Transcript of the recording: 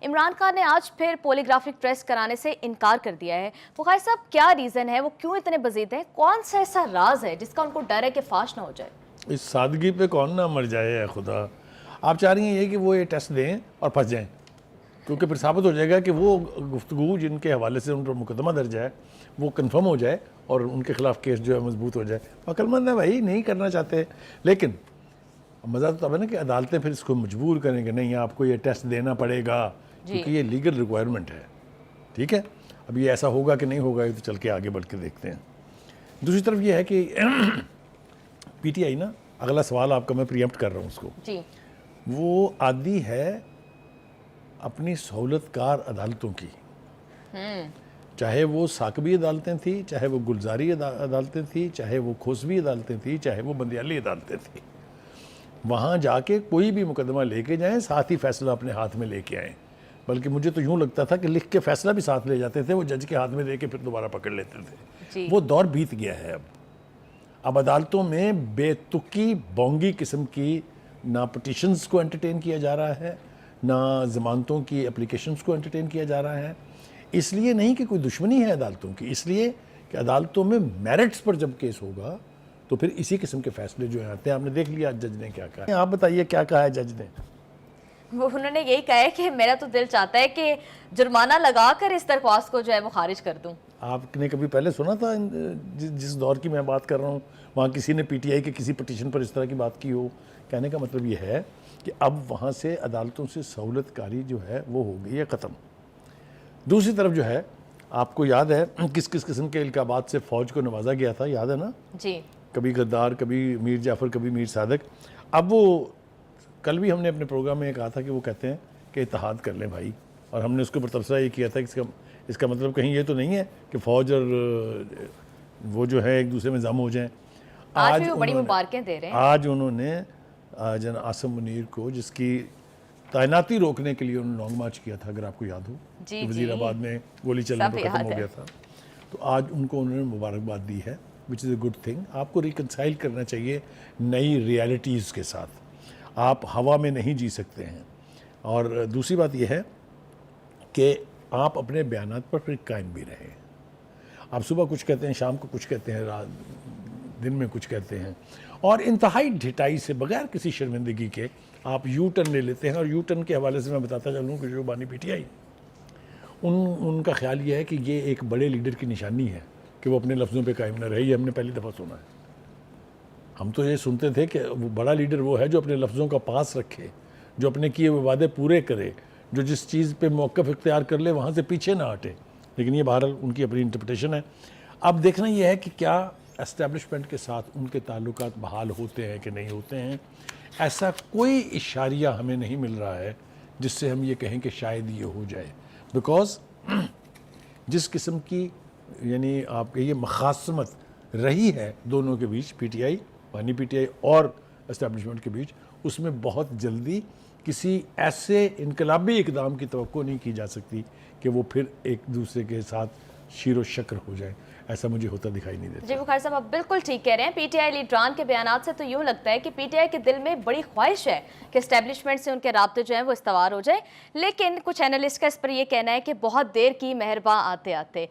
عمران خان نے آج پھر پولیگرافک ٹیسٹ کرانے سے انکار کر دیا ہے۔ بخاری صاحب، کیا ریزن ہے؟ وہ کیوں اتنے بزید ہیں؟ کون سا ایسا راز ہے جس کا ان کو ڈر ہے کہ فاش نہ ہو جائے؟ اس سادگی پہ کون نہ مر جائے ہے خدا۔ آپ چاہ رہی ہیں یہ کہ وہ یہ ٹیسٹ دیں اور پھنس جائیں، کیونکہ پھر ثابت ہو جائے گا کہ وہ گفتگو جن کے حوالے سے ان پر مقدمہ درج ہے وہ کنفرم ہو جائے اور ان کے خلاف کیس جو ہے مضبوط ہو جائے۔ عقل مند ہے بھائی، نہیں کرنا چاہتے، لیکن مزہ تو تب ہے نا کہ عدالتیں پھر اس کو مجبور کریں کہ نہیں آپ کو یہ ٹیسٹ دینا پڑے گا، کیونکہ یہ لیگل ریکوائرمنٹ ہے۔ ٹھیک ہے، اب یہ ایسا ہوگا کہ نہیں ہوگا یہ تو چل کے آگے بڑھ کے دیکھتے ہیں۔ دوسری طرف یہ ہے کہ پی ٹی آئی نا، اگلا سوال آپ کا میں پریمپٹ کر رہا ہوں اس کو، وہ عادی ہے اپنی سہولت کار عدالتوں کی، چاہے وہ ثاقبی عدالتیں تھیں، چاہے وہ گلزاری عدالتیں تھیں، چاہے وہ کھوسوی عدالتیں تھیں، چاہے وہ بندیالی عدالتیں تھیں۔ وہاں جا کے کوئی بھی مقدمہ لے کے جائیں، ساتھ ہی فیصلہ اپنے ہاتھ میں لے کے آئیں۔ بلکہ مجھے تو یوں لگتا تھا کہ لکھ کے فیصلہ بھی ساتھ لے جاتے تھے، وہ جج کے ہاتھ میں دے کے پھر دوبارہ پکڑ لیتے تھے۔ وہ دور بیت گیا ہے اب عدالتوں میں بے تکی بونگی قسم کی نہ پٹیشنز کو انٹرٹین کیا جا رہا ہے، نہ ضمانتوں کی اپلیکیشنز کو انٹرٹین کیا جا رہا ہے۔ اس لیے نہیں کہ کوئی دشمنی ہے عدالتوں کی، اس لیے کہ عدالتوں میں میرٹس پر جب کیس ہوگا تو پھر اسی قسم کے فیصلے جو ہیں آتے ہیں۔ آپ نے دیکھ لیا جج نے کیا کہا ہے، آپ بتائیے کیا کہا ہے جج نے؟ انہوں نے یہی کہا ہے کہ میرا تو دل چاہتا ہے کہ جرمانہ لگا کر اس درخواست کو جو ہے وہ خارج کر دوں۔ آپ نے کبھی پہلے سنا تھا جس دور کی میں بات کر رہا ہوں وہاں کسی نے پی ٹی آئی کے کسی پٹیشن پر اس طرح کی بات کی ہو؟ کہنے کا مطلب یہ ہے کہ اب وہاں سے عدالتوں سے سہولت کاری جو ہے وہ ہو گئی ہے ختم۔ دوسری طرف جو ہے، آپ کو یاد ہے کس کس قسم کے القابات سے فوج کو نوازا گیا تھا، یاد ہے نا؟ جی، کبھی غدار، کبھی میر جعفر، کبھی میر صادق۔ اب وہ کل بھی ہم نے اپنے پروگرام میں کہا تھا کہ وہ کہتے ہیں کہ اتحاد کر لیں بھائی، اور ہم نے اس کے اوپر تبصرہ یہ کیا تھا کہ اس کا مطلب کہیں یہ تو نہیں ہے کہ فوج اور وہ جو ہے ایک دوسرے میں ضم ہو جائیں۔ آج بھی وہ بڑی مبارکیں دے رہے ہیں۔ آج انہوں نے جناب عاصم منیر کو، جس کی تعیناتی روکنے کے لیے انہوں نے لانگ مارچ کیا تھا، اگر آپ کو یاد ہو، وزیر آباد میں گولی چلنے پر ختم ہو گیا تھا، تو آج ان کو انہوں نے مبارکباد دی ہے، وچ از اے گڈ تھنگ۔ آپ کو ریکنسائل کرنا چاہیے نئی ریالٹیز کے ساتھ، آپ ہوا میں نہیں جی سکتے ہیں۔ اور دوسری بات یہ ہے کہ آپ اپنے بیانات پر پھر قائم بھی رہیں۔ آپ صبح کچھ کہتے ہیں، شام کو کچھ کہتے ہیں، دن میں کچھ کہتے ہیں، اور انتہائی ڈھٹائی سے بغیر کسی شرمندگی کے آپ یو ٹرن لے لیتے ہیں۔ اور یو ٹرن کے حوالے سے میں بتاتا چلوں کہ جو بانی پی ٹی آئی ان کا خیال یہ ہے کہ یہ ایک بڑے لیڈر کی نشانی ہے کہ وہ اپنے لفظوں پہ قائم نہ رہے۔ یہ ہم نے پہلی دفعہ سنا ہے۔ ہم تو یہ سنتے تھے کہ وہ بڑا لیڈر وہ ہے جو اپنے لفظوں کا پاس رکھے، جو اپنے کیے ہوئے وعدے پورے کرے، جو جس چیز پہ موقف اختیار کر لے وہاں سے پیچھے نہ ہٹے۔ لیکن یہ بہرحال ان کی اپنی انٹرپریٹیشن ہے۔ اب دیکھنا یہ ہے کہ کیا اسٹیبلشمنٹ کے ساتھ ان کے تعلقات بحال ہوتے ہیں کہ نہیں ہوتے ہیں۔ ایسا کوئی اشاریہ ہمیں نہیں مل رہا ہے جس سے ہم یہ کہیں کہ شاید یہ ہو جائے، بیکاز جس قسم کی یعنی آپ کے یہ مخاصمت رہی ہے دونوں کے بیچ، پی ٹی آئی، بانی پی ٹی آئی اور اسٹیبلشمنٹ کے بیچ، اس میں بہت جلدی کسی ایسے انقلابی اقدام کی توقع نہیں کی جا سکتی کہ وہ پھر ایک دوسرے کے ساتھ شیر و شکر ہو جائیں۔ ایسا مجھے ہوتا دکھائی نہیں دیتا۔ جی بخاری صاحب، آپ بالکل ٹھیک کہہ رہے ہیں۔ پی ٹی آئی لیڈران کے بیانات سے تو یوں لگتا ہے کہ پی ٹی آئی کے دل میں بڑی خواہش ہے کہ اسٹیبلشمنٹ سے ان کے رابطے جو ہیں وہ استوار ہو جائیں، لیکن کچھ اینالسٹ کا اس پر یہ کہنا ہے کہ بہت دیر کی مہرباں آتے آتے۔